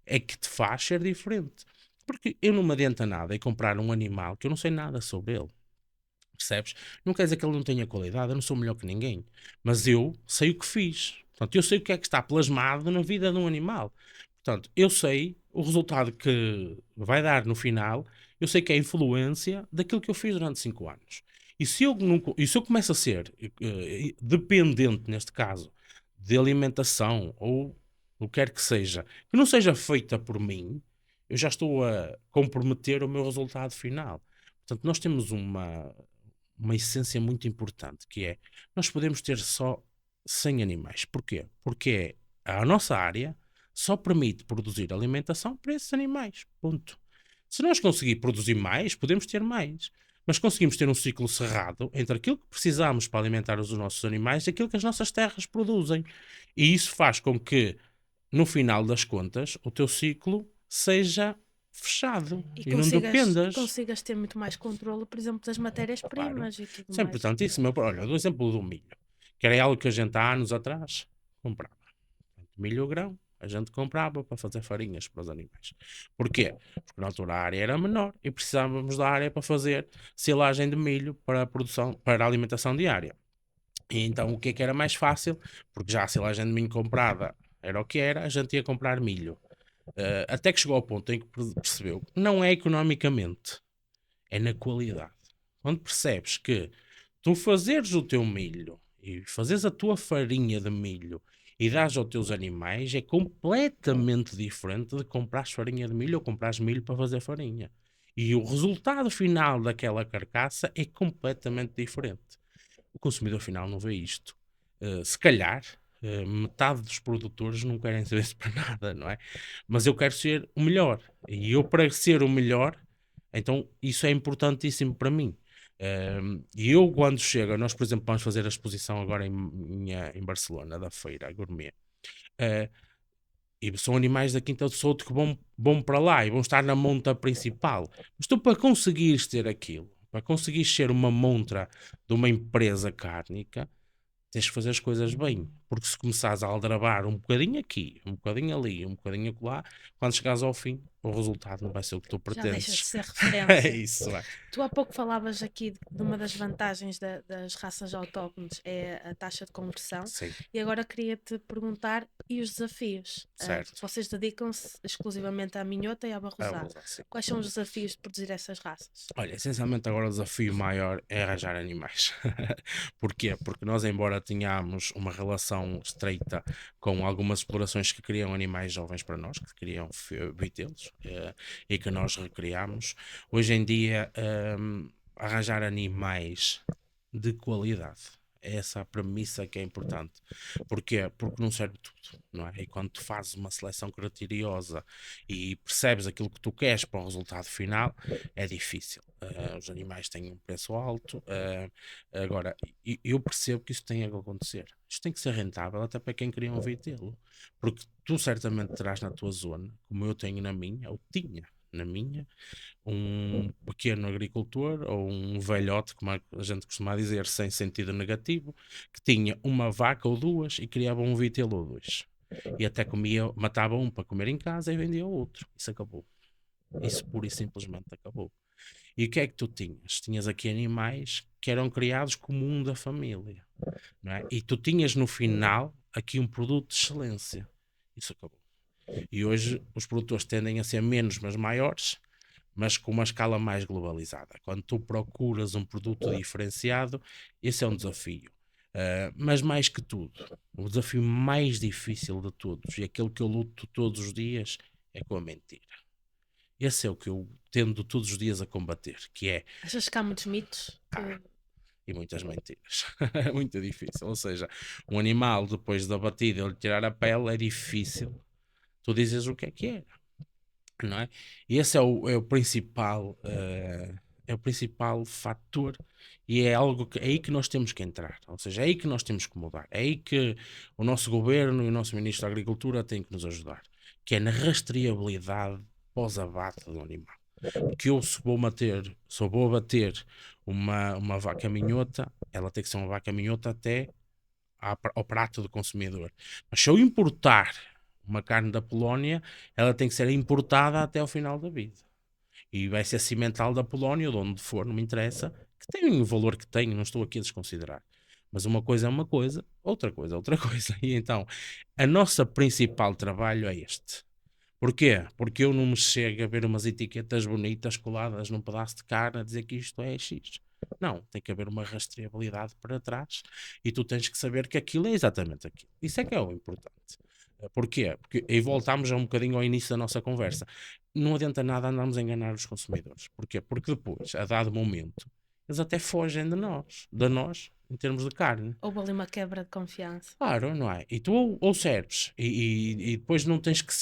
é que te faz ser diferente. Porque eu não me adianta nada em comprar um animal que eu não sei nada sobre ele. Percebes? Não quer dizer que ele não tenha qualidade, eu não sou melhor que ninguém. Mas eu sei o que fiz. Portanto, eu sei o que é que está plasmado na vida de um animal. Portanto, eu sei o resultado que vai dar no final, eu sei que é a influência daquilo que eu fiz durante 5 anos. E se eu começo a ser dependente, neste caso, de alimentação ou o que quer que seja, que não seja feita por mim, eu já estou a comprometer o meu resultado final. Portanto, nós temos uma essência muito importante, que é, nós podemos ter só 100 animais. Porquê? Porque a nossa área só permite produzir alimentação para esses animais. Ponto. Se nós conseguir produzir mais, podemos ter mais. Mas conseguimos ter um ciclo cerrado entre aquilo que precisamos para alimentar os nossos animais e aquilo que as nossas terras produzem. E isso faz com que, no final das contas, o teu ciclo seja fechado E e não consigas, dependas. consigas ter muito mais controle, por exemplo, das Claro. matérias-primas e tudo Isso é mais. importantíssimo. Olha, do exemplo do milho, que era algo que a gente há anos atrás comprava. Milho grão, a gente comprava para fazer farinhas para os animais. Porquê? Porque na altura a área era menor e precisávamos da área para fazer silagem de milho para a produção, para a alimentação diária. E então o que era mais fácil? Porque já a silagem de milho comprada era o que era, a gente ia comprar milho. Até que chegou ao ponto em que percebeu que não é economicamente, é na qualidade. Quando percebes que tu fazeres o teu milho e fazeres a tua farinha de milho e dás aos teus animais é completamente diferente de comprares farinha de milho ou comprares milho para fazer farinha. E o resultado final daquela carcaça é completamente diferente. O consumidor final não vê isto. Se calhar, metade dos produtores não querem saber isso para nada, não é? Mas eu quero ser o melhor. E eu, para ser o melhor, então isso é importantíssimo para mim. E eu, quando chego, nós, por exemplo, vamos fazer a exposição agora em Barcelona, da feira gourmet. Uh, e são animais da Quinta do Souto que vão para lá e vão estar na monta principal. Mas tu, para conseguires ter aquilo, para conseguires ser uma montra de uma empresa cárnica, tens que fazer as coisas bem. Porque se começares a aldrabar um bocadinho aqui, um bocadinho ali, um bocadinho acolá, quando chegares ao fim, o resultado não vai ser o que tu Já deixa de pretendes. ser É referência. isso, é. Tu há pouco falavas aqui de uma das vantagens das raças autóctones é a taxa de conversão. Sim, E agora queria-te perguntar, e os desafios? certo. Vocês dedicam-se exclusivamente à minhota e à É, barrosá. sim. Quais são os desafios de produzir essas raças? Olha, essencialmente agora o desafio maior é arranjar animais. Porquê? Porque nós, embora tenhamos uma relação estreita com algumas explorações que criam animais jovens para nós, que criam vitelos, e que nós recriamos, hoje em dia arranjar animais de qualidade. É essa a premissa que é importante. Porquê? Porque não serve tudo, não é? E quando tu fazes uma seleção criteriosa e percebes aquilo que tu queres para o resultado final, é difícil. Os animais têm um preço alto. Agora, eu percebo que isso tem que acontecer. Isto tem que ser rentável até para quem queria um vitelo. Porque tu certamente terás na tua zona, como eu tenho na minha, ou tinha na minha, um pequeno agricultor ou um velhote, como a gente costuma dizer, sem sentido negativo, que tinha uma vaca ou duas e criava um vitelo ou dois. E até comia, matava um para comer em casa e vendia o outro. Isso acabou. Isso pura e simplesmente acabou. E o que é que tu tinhas? Tinhas aqui animais que eram criados como um da família, não é? E tu tinhas no final aqui um produto de excelência. Isso acabou. E hoje os produtores tendem a ser menos, mas maiores, mas com uma escala mais globalizada. Quando tu procuras um produto diferenciado, esse é um desafio. Mas mais que tudo, o desafio mais difícil de todos e aquele que eu luto todos os dias é com a mentira. Esse é o que eu tendo todos os dias a combater, que é Achas que há muitos mitos? e muitas mentiras. É muito difícil. Ou seja, um animal depois da batida ele tirar a pele é difícil. Tu dizes o que é, não é? E esse é o principal fator e é algo que é aí que nós temos que entrar, ou seja, é aí que nós temos que mudar, é aí que o nosso governo e o nosso ministro da Agricultura têm que nos ajudar, que é na rastreabilidade pós-abate do animal. Porque eu se vou abater uma vaca minhota, ela tem que ser uma vaca minhota até ao prato do consumidor. Mas se eu importar uma carne da Polónia, ela tem que ser importada até ao final da vida. E vai ser cimental da Polónia, ou de onde for, não me interessa, que tem o valor que tem, não estou aqui a desconsiderar. Mas uma coisa é uma coisa, outra coisa é outra coisa. E então, a nossa principal trabalho é este. Porquê? Porque eu não me chego a ver umas etiquetas bonitas coladas num pedaço de carne a dizer que isto é X. Não, tem que haver uma rastreabilidade para trás e tu tens que saber que aquilo é exatamente aquilo. Isso é que é o importante. Porquê? Porque, e voltamos um bocadinho ao início da nossa conversa. Não adianta nada andarmos a enganar os consumidores. Porquê? Porque depois, a dado momento, eles até fogem de nós, em termos de carne. Houve ali uma quebra de confiança. Claro, não é? E tu ou serves e depois não tem que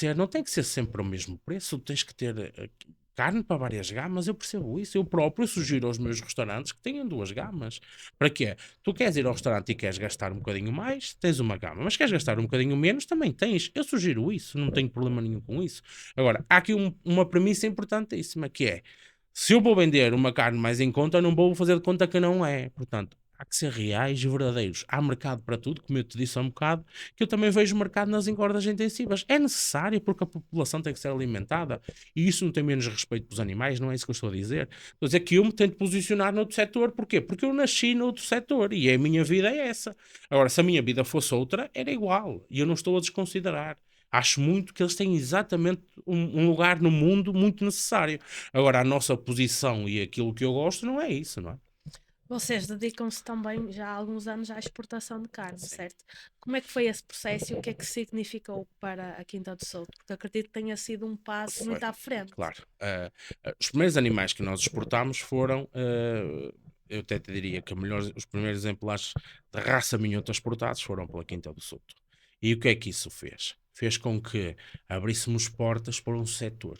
ser sempre o mesmo preço, tens que ter carne para várias gamas, eu percebo isso. Eu próprio sugiro aos meus restaurantes que tenham 2 gamas. Para quê? Tu queres ir ao restaurante e queres gastar um bocadinho mais, tens uma gama. Mas queres gastar um bocadinho menos, também tens. Eu sugiro isso, não tenho problema nenhum com isso. Agora, há aqui uma premissa importantíssima, que é, se eu vou vender uma carne mais em conta, eu não vou fazer de conta que não é. Portanto, há que ser reais e verdadeiros. Há mercado para tudo, como eu te disse há um bocado, que eu também vejo mercado nas engordas intensivas. É necessário, porque a população tem que ser alimentada. E isso não tem menos respeito pelos animais, não é isso que eu estou a dizer. Estou a dizer que eu me tento posicionar noutro setor. Porquê? Porque eu nasci noutro setor e a minha vida é essa. Agora, se a minha vida fosse outra, era igual. E eu não estou a desconsiderar. Acho muito que eles têm exatamente um lugar no mundo muito necessário. Agora, a nossa posição e aquilo que eu gosto não é isso, não é? Vocês dedicam-se também já há alguns anos à exportação de carne, Sim. certo? Como é que foi esse processo e o que é que significou para a Quinta do Souto? Porque acredito que tenha sido um passo Foi, muito à frente. claro. Os primeiros animais que nós exportámos foram, eu até te diria que os primeiros exemplares de raça minhota exportados foram pela Quinta do Souto. E o que é que isso fez? Fez com que abríssemos portas para um setor.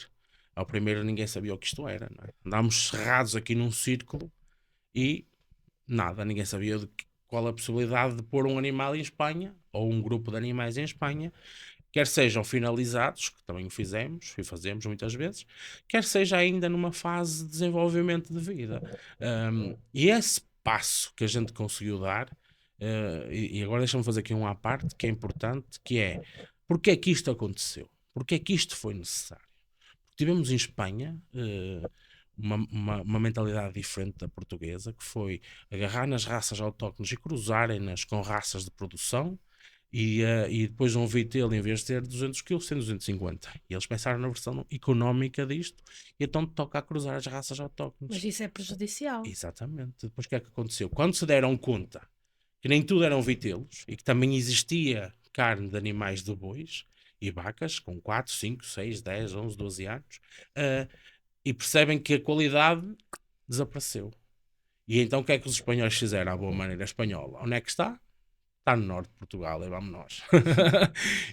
Ao primeiro ninguém sabia o que isto era, não é? Andámos cerrados aqui num círculo e nada, ninguém sabia qual a possibilidade de pôr um animal em Espanha ou um grupo de animais em Espanha, quer sejam finalizados, que também o fizemos e fazemos muitas vezes, quer seja ainda numa fase de desenvolvimento de vida. E esse passo que a gente conseguiu dar, e agora deixa-me fazer aqui um à parte que é importante, que é porque é que isto aconteceu? Porque é que isto foi necessário? Tivemos em Espanha uma mentalidade diferente da portuguesa, que foi agarrar nas raças autóctones e cruzarem-nas com raças de produção, e depois um vitelo, em vez de ter 200 quilos, tem 250. E eles pensaram na versão económica disto, e então toca a cruzar as raças Mas autóctones. isso é prejudicial. Exatamente. Depois o que é que aconteceu? Quando se deram conta que nem tudo eram vitelos e que também existia carne de animais de bois e vacas com 4, 5, 6, 10, 11, 12 anos, e percebem que a qualidade desapareceu. E então o que é que os espanhóis fizeram à boa maneira espanhola? Onde é que está? Está no norte de Portugal, e vamos nós.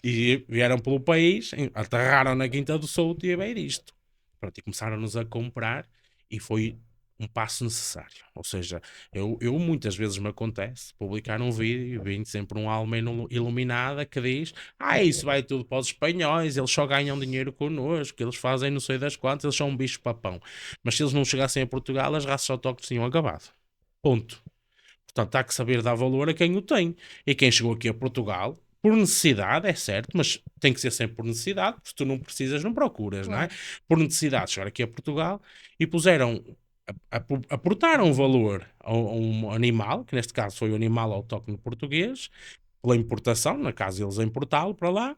E vieram pelo país, aterraram na Quinta do Souto e a ver isto. Pronto, e começaram-nos a comprar, e foi um passo necessário. Ou seja, eu muitas vezes me acontece publicar um vídeo e vem sempre uma alma iluminada que diz: isso vai tudo para os espanhóis, eles só ganham dinheiro connosco, eles fazem não sei das quantas, eles são um bicho papão. Mas se eles não chegassem a Portugal, as raças autóctones tinham acabado. Ponto. Portanto, há que saber dar valor a quem o tem. E quem chegou aqui a Portugal, por necessidade, é certo, mas tem que ser sempre por necessidade, porque se tu não precisas, não procuras, não é? Claro. Por necessidade, chegar aqui a Portugal e puseram, aportaram valor a um animal, que neste caso foi o animal autóctone português, pela importação, na casa eles a importá-lo para lá,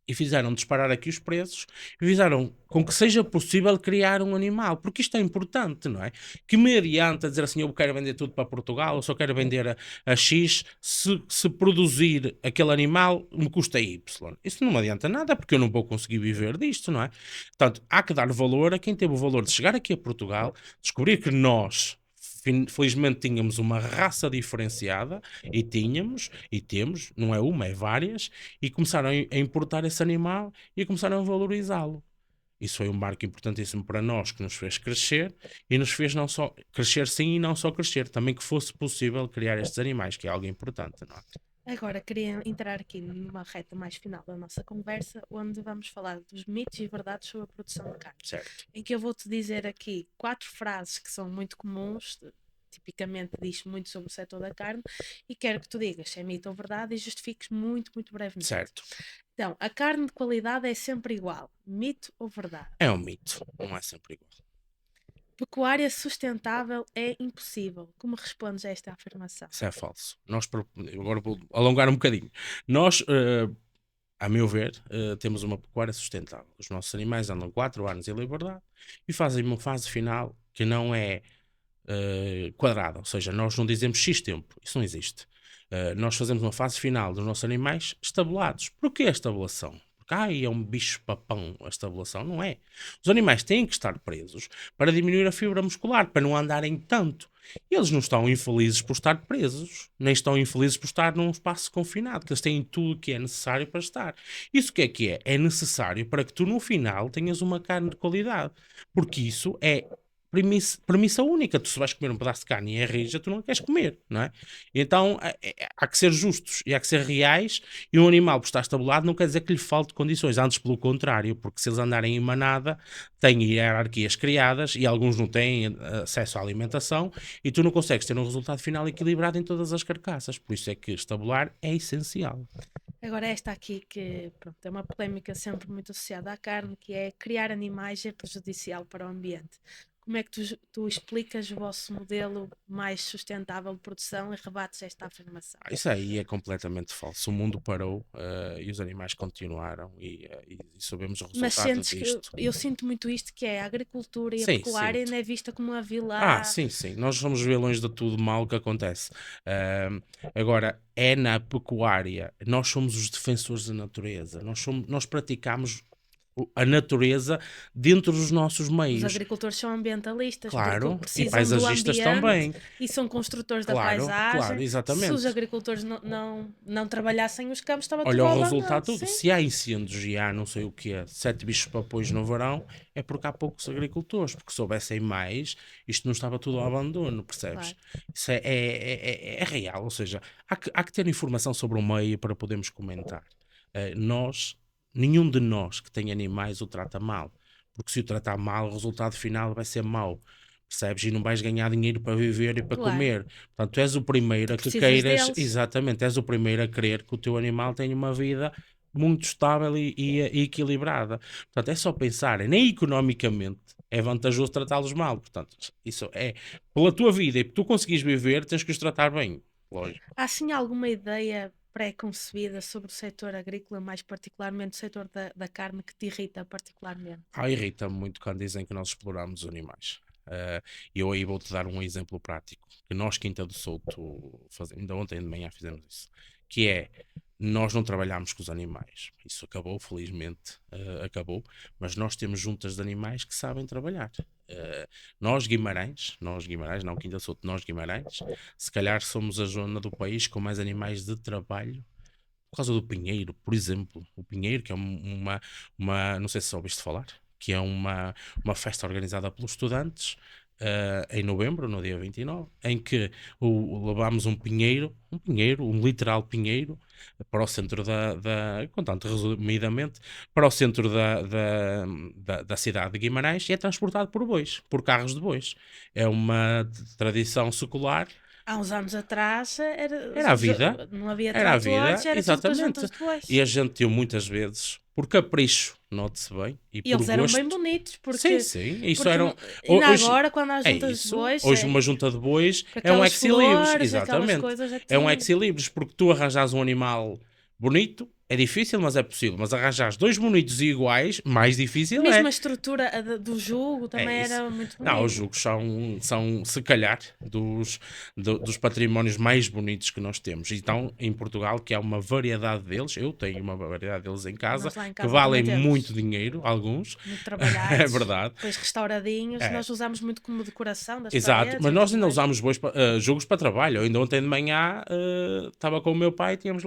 e fizeram disparar aqui os preços e fizeram com que seja possível criar um animal, porque isto é importante, não é? Que me adianta dizer assim, eu quero vender tudo para Portugal, eu só quero vender a X, se produzir aquele animal me custa Y. Isso não me adianta nada, porque eu não vou conseguir viver disto, não é? Portanto, há que dar valor a quem teve o valor de chegar aqui a Portugal, descobrir que nós felizmente tínhamos uma raça diferenciada, e tínhamos, e temos, não é uma, é várias, e começaram a importar esse animal e começaram a valorizá-lo. Isso foi um marco importantíssimo para nós, que nos fez crescer, e nos fez não só crescer sim, e não só crescer, também que fosse possível criar estes animais, que é algo importante, não é? Agora queria entrar aqui numa reta mais final da nossa conversa, onde vamos falar dos mitos e verdades sobre a produção de carne. Certo. Em que eu vou-te dizer aqui 4 frases que são muito comuns, tipicamente diz muito sobre o setor da carne, e quero que tu digas se é mito ou verdade e justifiques muito, muito brevemente. Certo. Então, a carne de qualidade é sempre igual. Mito ou verdade? É um mito, não é sempre igual. Pecuária sustentável é impossível. Como respondes a esta afirmação? Isso é falso. Agora vou alongar um bocadinho. Nós, a meu ver, temos uma pecuária sustentável. Os nossos animais andam 4 anos em liberdade e fazem uma fase final que não é quadrada, ou seja, nós não dizemos X tempo, isso não existe. Nós fazemos uma fase final dos nossos animais estabulados. Porquê a estabulação? porque é um bicho-papão a estabulação. Não é. Os animais têm que estar presos para diminuir a fibra muscular, para não andarem tanto. Eles não estão infelizes por estar presos, nem estão infelizes por estar num espaço confinado, que eles têm tudo o que é necessário para estar. Isso o que é? É necessário para que tu no final tenhas uma carne de qualidade, porque isso é premissa única. Tu se vais comer um pedaço de carne e é rija, tu não queres comer, não é? Então há que ser justos e há que ser reais, e um animal por estar estabulado não quer dizer que lhe falte condições, antes pelo contrário, porque se eles andarem em manada, têm hierarquias criadas e alguns não têm acesso à alimentação e tu não consegues ter um resultado final equilibrado em todas as carcaças. Por isso é que estabular é essencial. Agora esta aqui que pronto, é uma polémica sempre muito associada à carne, que é criar animais é prejudicial para o ambiente. Como é que tu explicas o vosso modelo mais sustentável de produção e rebates esta afirmação? Isso aí é completamente falso. O mundo parou e os animais continuaram e sabemos o Mas resultado sentes que disto. eu sinto muito isto, que é a agricultura e a Sim, pecuária sinto. ainda é vista como uma vila. Sim, sim. Nós somos vilões de tudo mal que acontece. Agora, é na pecuária. Nós somos os defensores da natureza. Nós praticamos a natureza dentro dos nossos Os meios. agricultores são ambientalistas porque Claro, e precisam do paisagistas ambiente também. e são construtores da Claro, claro, paisagem. Se os exatamente. agricultores não trabalhassem os campos, estava Olha tudo o ao resultado abandono. tudo. Sim, Se há incêndios e há não sei o que é, 7 bichos-papões no verão, é porque há poucos agricultores, porque se soubessem mais, isto não estava tudo ao abandono, percebes? claro. Isso é real, ou seja, há que ter informação sobre o meio para podermos comentar. Nenhum de nós que tem animais o trata mal, porque se o tratar mal, o resultado final vai ser mau. Percebes? E não vais ganhar dinheiro para viver e para Claro. comer. Portanto, tu és o primeiro a que Precisas queiras, deles. exatamente, és o primeiro a querer que o teu animal tenha uma vida muito estável e equilibrada. Portanto, é só pensar, nem economicamente é vantajoso tratá-los mal. Portanto, isso é pela tua vida e para tu conseguires viver, tens que os tratar bem. Lógico. Há sim alguma ideia pré-concebida sobre o setor agrícola, mais particularmente o setor da carne, que te irrita particularmente? Irrita-me muito quando dizem que nós exploramos os animais. E eu aí vou-te dar um exemplo prático, que nós, Quinta do Souto, ainda ontem de manhã fizemos isso, que é, nós não trabalhamos com os animais. Isso acabou, felizmente, acabou, mas nós temos juntas de animais que sabem trabalhar. Nós Guimarães, não Quinta do Souto, nós Guimarães, se calhar somos a zona do país com mais animais de trabalho por causa do pinheiro, por exemplo. O pinheiro, que é não sei se ouviste falar, que é uma festa organizada pelos estudantes em novembro, no dia 29, em que levámos um literal pinheiro, para o centro contando resumidamente, para o centro da cidade de Guimarães e é transportado por carros de bois. É uma tradição secular. Há uns anos atrás Era a vida, não havia era a tratores, vida, era tudo com as exatamente. juntas de bois. E a gente deu muitas vezes, por capricho, note-se bem, e E por eles eram bem gosto. bonitos, Sim, porque, sim, isso porque eram. ainda Hoje agora, quando há é juntas de isso. bois, Hoje uma junta de bois com é um aquelas ex-libris, flores, aquelas exatamente. coisas, É um aquilo. ex-libris, porque tu arranjas um animal bonito, é difícil, mas é possível. Mas arranjar dois bonitos e iguais, mais difícil Mesmo é. a estrutura do jugo É também isso. era muito Não, os bonita. jogos são se calhar, dos patrimónios mais bonitos que nós temos. Então, em Portugal, que há uma variedade deles, eu tenho uma variedade deles em casa, Nós lá em que casa valem também muito temos. dinheiro, alguns. Muito É trabalhados, verdade. depois restauradinhos. É. Nós usamos muito como decoração das Exato, paredes mas e nós tudo ainda mais. usámos jogos para trabalho. Eu ainda ontem de manhã estava com o meu pai e temos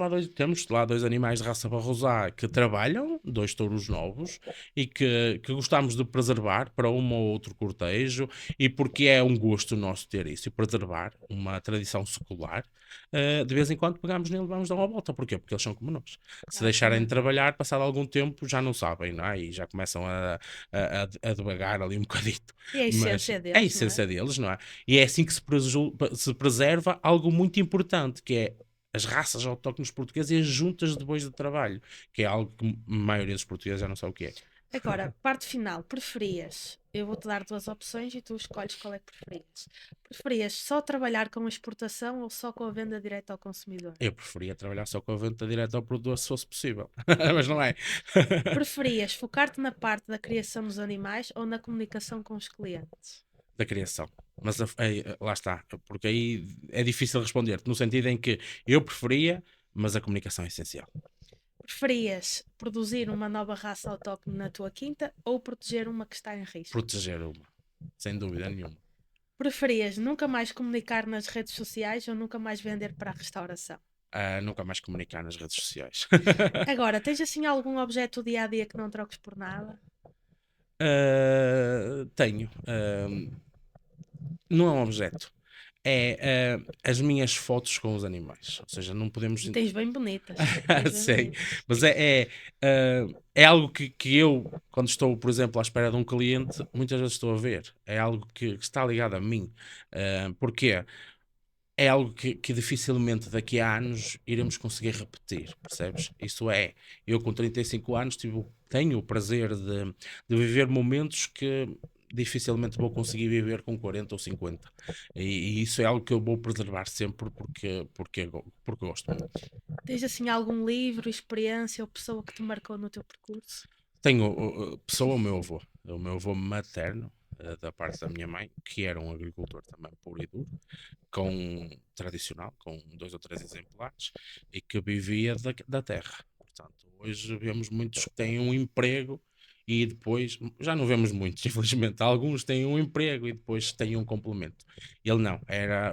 lá dois animais de raça barrosá que trabalham, dois touros novos, e que gostamos de preservar para um ou outro cortejo, e porque é um gosto nosso ter isso, e preservar uma tradição secular. De vez em quando pegamos nele e vamos dar uma volta. Porquê? Porque eles são como nós. Se Claro, deixarem de também. trabalhar, passado algum tempo, já não sabem, não é? E já começam a devagar ali um bocadito. E a Mas essência é a deles, não é? essência deles, não é? E é assim que se preserva algo muito importante, que é as raças autóctones portuguesas e as juntas de bois de trabalho, que é algo que a maioria dos portugueses já não sabe o que é. Agora, parte final, preferias? Eu vou-te dar duas opções e tu escolhes qual é que preferias. Preferias só trabalhar com a exportação ou só com a venda direta ao consumidor? Eu preferia trabalhar só com a venda direta ao produtor se fosse possível, mas não é. Preferias focar-te na parte da criação dos animais ou na comunicação com os clientes? Da criação. Mas lá está, porque aí é difícil responder-te, no sentido em que eu preferia, mas a comunicação é essencial. Preferias produzir uma nova raça autóctone na tua quinta ou proteger uma que está em risco? Proteger uma, sem dúvida nenhuma. Preferias nunca mais comunicar nas redes sociais ou nunca mais vender para a restauração? Nunca mais comunicar nas redes sociais. Agora, tens assim algum objeto do dia a dia que não troques por nada? Tenho. Não é um objeto. É as minhas fotos com os animais. Ou seja, não podemos. E tens bem bonitas. Tens bem Sei, bonitas. mas é algo que eu, quando estou, por exemplo, à espera de um cliente, muitas vezes estou a ver. É algo que está ligado a mim. Porquê? É algo que dificilmente daqui a anos iremos conseguir repetir, percebes? Isso é, eu com 35 anos tenho o prazer de viver momentos que dificilmente vou conseguir viver com 40 ou 50. E isso é algo que eu vou preservar sempre porque gosto muito. Tens assim algum livro, experiência ou pessoa que te marcou no teu percurso? Tenho pessoa, o meu avô materno, da parte da minha mãe, que era um agricultor também puro e duro, tradicional, com 2 ou 3 exemplares, e que vivia da terra. Portanto, hoje vemos muitos que têm um emprego e depois, já não vemos muitos, infelizmente, alguns têm um emprego e depois têm um complemento. Ele não,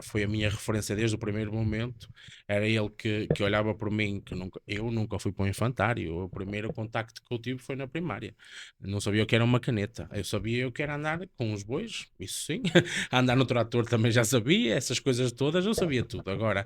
foi a minha referência desde o primeiro momento, era ele que olhava por mim, eu nunca fui para o infantário, o primeiro contacto que eu tive foi na primária. Não sabia o que era uma caneta, eu sabia o que era andar com os bois, isso sim, andar no trator também já sabia, essas coisas todas eu sabia tudo. Agora,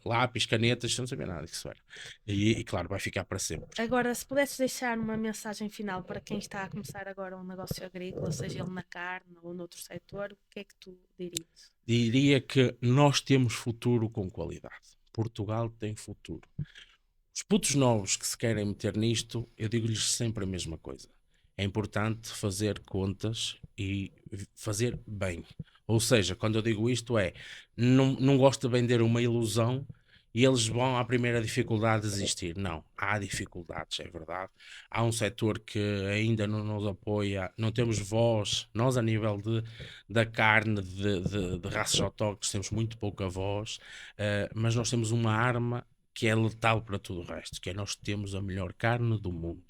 lápis, canetas, eu não sabia nada disso era. E claro, vai ficar para sempre. Agora, se pudesses deixar uma mensagem final para quem está a começar agora um negócio agrícola, seja ele na carne ou noutro setor, o que é que tu dirias? Diria que nós temos futuro com qualidade. Portugal tem futuro. Os putos novos que se querem meter nisto, eu digo-lhes sempre a mesma coisa. É importante fazer contas e fazer bem. Ou seja, quando eu digo isto não gosto de vender uma ilusão e eles vão à primeira dificuldade desistir. Não, há dificuldades, é verdade. Há um setor que ainda não nos apoia, não temos voz. Nós, a nível da carne, de raças autóctones, temos muito pouca voz, mas nós temos uma arma que é letal para tudo o resto, que é nós temos a melhor carne do mundo.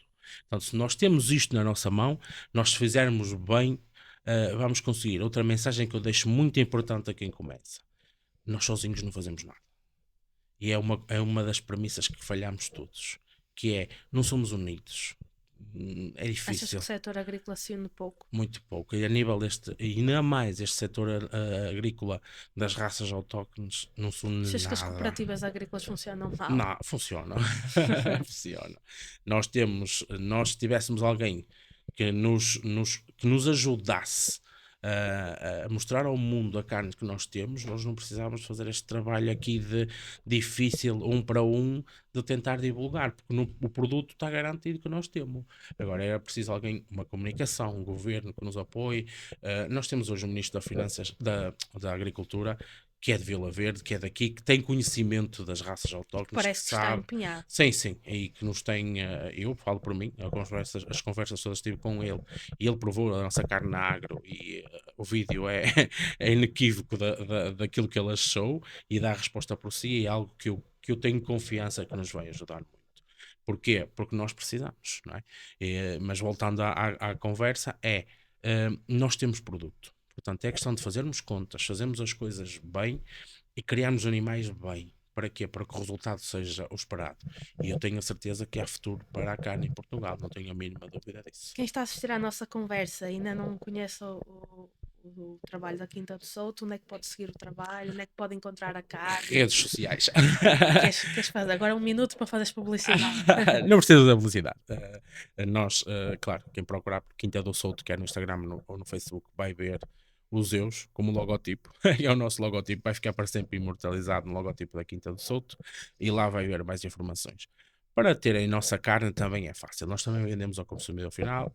Portanto, se nós temos isto na nossa mão, nós se fizermos bem, vamos conseguir. Outra mensagem que eu deixo muito importante a quem começa: nós sozinhos não fazemos nada. E é uma das premissas que falhamos todos, que é, não somos unidos. É Achas que difícil, o setor agrícola se une pouco? muito pouco. E a nível e ainda mais este setor agrícola das raças autóctones, não se une Achas que as nada. cooperativas agrícolas funcionam mal? Não, funciona. Funciona. Nós se tivéssemos alguém que nos ajudasse a mostrar ao mundo a carne que nós temos, nós não precisávamos fazer este trabalho aqui de difícil, um para um, de tentar divulgar, porque o produto está garantido que nós temos. Agora era preciso alguém, uma comunicação, um governo que nos apoie. Nós temos hoje o Ministro das Finanças, da Agricultura, que é de Vila Verde, que é daqui, que tem conhecimento das raças autóctones, que Parece que está sabe, empenhado. sim, sim, e que nos tem, eu falo por mim, as conversas todas tive com ele, e ele provou a nossa carne na agro, e o vídeo é inequívoco daquilo que ele achou, e dá a resposta por si, e é algo que eu tenho confiança que nos vai ajudar muito. Porquê? Porque nós precisamos, não é? Mas voltando à conversa, nós temos produto. Portanto, é questão de fazermos contas, fazermos as coisas bem e criarmos animais bem. Para quê? Para que o resultado seja o esperado. E eu tenho a certeza que há futuro para a carne em Portugal, não tenho a mínima dúvida disso. Quem está a assistir à nossa conversa e ainda não conhece o trabalho da Quinta do Souto, onde é que pode seguir o trabalho, onde é que pode encontrar a carne? Redes sociais. Queres fazer agora um minuto para fazeres publicidade? Não precisa da velocidade. Nós, claro, quem procurar por Quinta do Souto, quer no Instagram ou no Facebook, vai ver os Eus como logotipo. É o nosso logotipo, vai ficar para sempre imortalizado no logotipo da Quinta do Souto e lá vai ver mais informações. Para terem nossa carne também é fácil. Nós também vendemos ao consumidor final,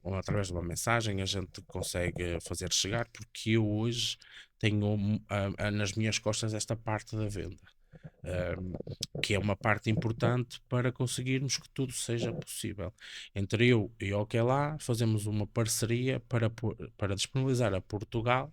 ou através de uma mensagem a gente consegue fazer chegar, porque eu hoje tenho nas minhas costas esta parte da venda. Que é uma parte importante para conseguirmos que tudo seja possível. Entre eu e o Okelá fazemos uma parceria para disponibilizar a Portugal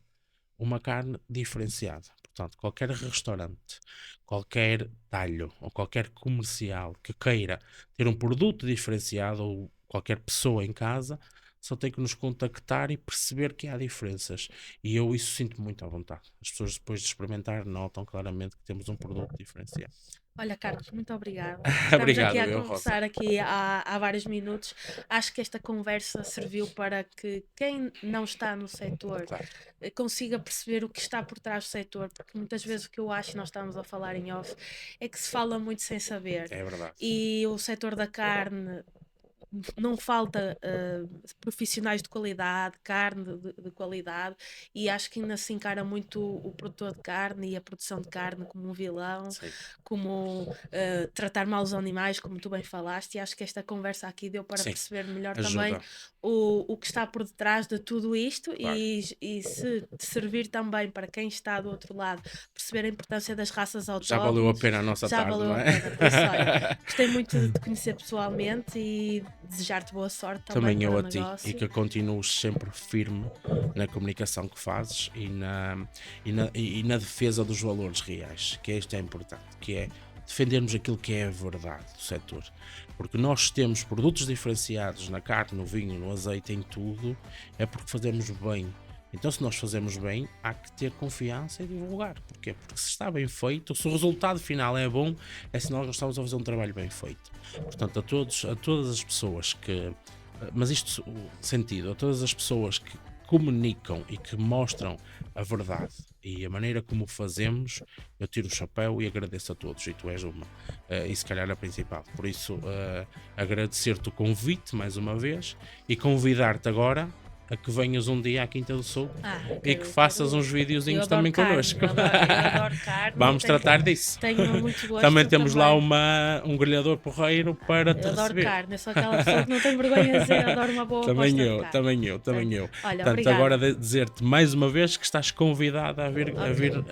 uma carne diferenciada. Portanto, qualquer restaurante, qualquer talho ou qualquer comercial que queira ter um produto diferenciado ou qualquer pessoa em casa só tem que nos contactar e perceber que há diferenças. E eu isso sinto muito à vontade. As pessoas depois de experimentar notam claramente que temos um produto diferenciado. Olha, Carlos, muito obrigada. Estamos aqui Obrigado, a eu, Rosa. conversar aqui há vários minutos. Acho que esta conversa serviu para que quem não está no setor Claro, consiga perceber o que está por trás do setor, porque muitas vezes o que eu acho, e nós estamos a falar em off, é que se fala muito sem saber. é verdade. E o setor da carne não falta profissionais de qualidade, carne de qualidade, e acho que ainda se encara muito o produtor de carne e a produção de carne como um vilão, Sim. como tratar mal os animais, como tu bem falaste, e acho que esta conversa aqui deu para Sim, perceber melhor ajuda. também o que está por detrás de tudo isto, Claro. e se servir também para quem está do outro lado perceber a importância das raças Já autóctones. valeu a pena a nossa Já tarde, valeu não a é? pena. Por isso, olha, gostei muito de te conhecer pessoalmente e desejar-te boa sorte também Também eu para a o ti, e negócio. que continues sempre firme na comunicação que fazes e na defesa dos valores reais, que isto é importante, que é defendermos aquilo que é a verdade do setor, porque nós temos produtos diferenciados na carne, no vinho, no azeite, em tudo, é porque fazemos bem. Então, se nós fazemos bem, há que ter confiança e divulgar. Porquê? Porque se está bem feito, se o resultado final é bom, é sinal que nós estamos a fazer um trabalho bem feito. Portanto, a todas as pessoas que, mas isto sentido, a todas as pessoas que comunicam e que mostram a verdade e a maneira como fazemos, eu tiro o chapéu e agradeço a todos, e tu és uma, e se calhar a principal. Por isso, agradecer-te o convite mais uma vez e convidar-te agora a que venhas um dia à Quinta do Sul e que faças uns videozinhos também connosco. Eu adoro carne. Vamos tratar disso. Tenho muito gosto. Também temos lá um grelhador porreiro para te Eu adoro receber. carne, eu sou aquela pessoa que não tem vergonha de dizer, adoro uma boa Também posta eu, de carne. também eu. Olha, Portanto, obrigada. agora dizer-te mais uma vez que estás convidada a vir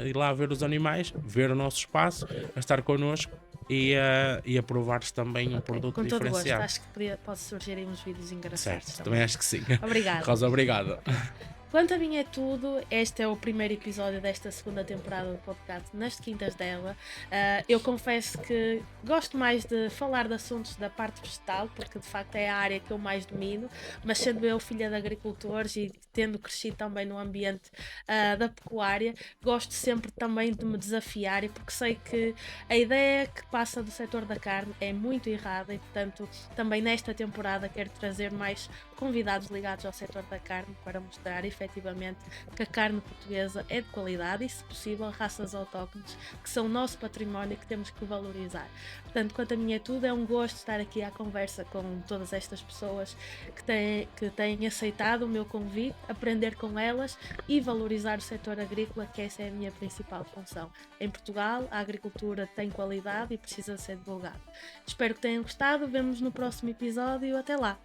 ir lá ver os animais, ver o nosso espaço, a estar connosco e a provar-se também um produto Com todo gosto, diferenciado. acho que pode surgir aí uns vídeos engraçados. Certo, também acho que sim. Obrigada. Rosa, obrigado. Quanto a mim é tudo, este é o primeiro episódio desta segunda temporada do podcast Nas Quintas dela. Eu confesso que gosto mais de falar de assuntos da parte vegetal, porque de facto é a área que eu mais domino, mas sendo eu filha de agricultores e tendo crescido também no ambiente da pecuária, gosto sempre também de me desafiar, e porque sei que a ideia que passa do setor da carne é muito errada, e portanto também nesta temporada quero trazer mais convidados ligados ao setor da carne para mostrar efetivamente que a carne portuguesa é de qualidade e, se possível, raças autóctones que são o nosso património e que temos que valorizar. Portanto, quanto a mim é tudo, é um gosto estar aqui à conversa com todas estas pessoas que têm aceitado o meu convite, aprender com elas e valorizar o setor agrícola, que essa é a minha principal função. Em Portugal, a agricultura tem qualidade e precisa ser divulgada. Espero que tenham gostado, vemo-nos no próximo episódio, até lá!